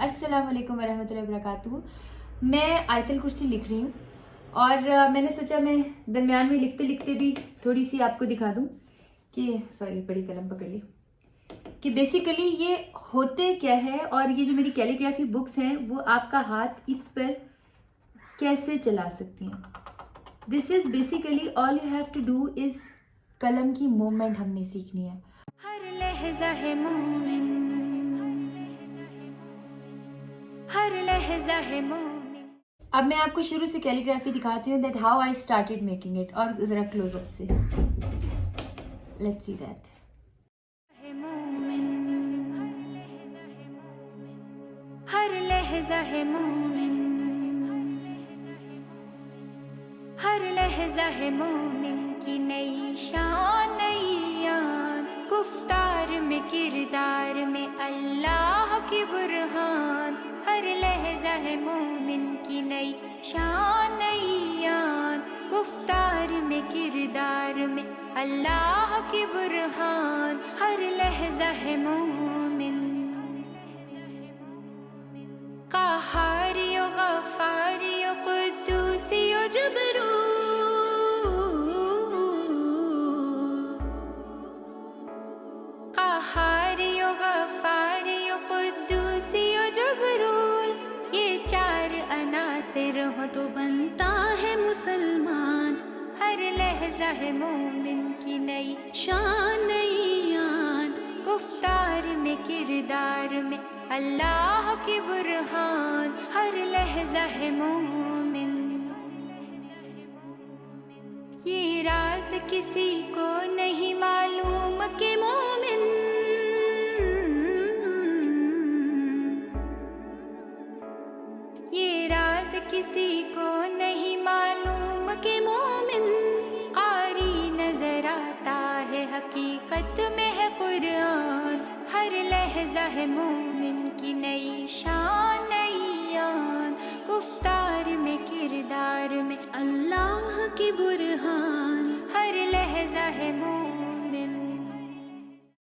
السلام علیکم ورحمۃ اللہ وبرکاتہ. میں آیت الکرسی لکھ رہی ہوں اور میں نے سوچا میں درمیان میں لکھتے لکھتے بھی تھوڑی سی آپ کو دکھا دوں کہ بڑی قلم پکڑ لی کہ بیسیکلی یہ ہوتے کیا ہے، اور یہ جو میری کیلیگرافی بکس ہیں وہ آپ کا ہاتھ اس پر کیسے چلا سکتی ہیں. This is basically all you have to do is قلم کی موومنٹ ہم نے سیکھنی ہے. ہر لحظہ ہے مومن، ہر لحظہ ہے مومن. اب میں آپ کو شروع سے کیلیگرافی دکھاتی ہوں that how I started making it, اور ذرا کلوز اپ سے لیٹس سی دیٹ. ہر لحظہ ہے مومن، ہر لحظہ ہے مومن کی نئی شان نئی یاد، گفتار میں کردار میں اللہ کی برہان. ہر لحظہ ہے مومن کی نئی شان نئی یاد، گفتار میں کردار میں اللہ کی برہان. ہر لحظہ ہے مومن، قہاری و غفاری و قدوسی و جبروت، قہاری و غفاری و قدوسی و جبروت. یہ چار عناصر ہو تو بنتا ہے مسلمان. ہر لحظہ ہے مومن کی نئی شان نئی یاد، گفتار میں کردار میں اللہ کی برہان. ہر لحظہ ہے مومن، یہ راز کسی کو نہیں معلوم کہ مومن، یہ راز کسی کو نہیں معلوم کہ مومن. قاری نظر آتا ہے حقیقت میں ہے قرآن. ہر لحظہ ہے مومن کی نئی شان نئی یاد، گفتار میں کردار میں اللہ کی برہان. ہر لحظہ ہے مومن.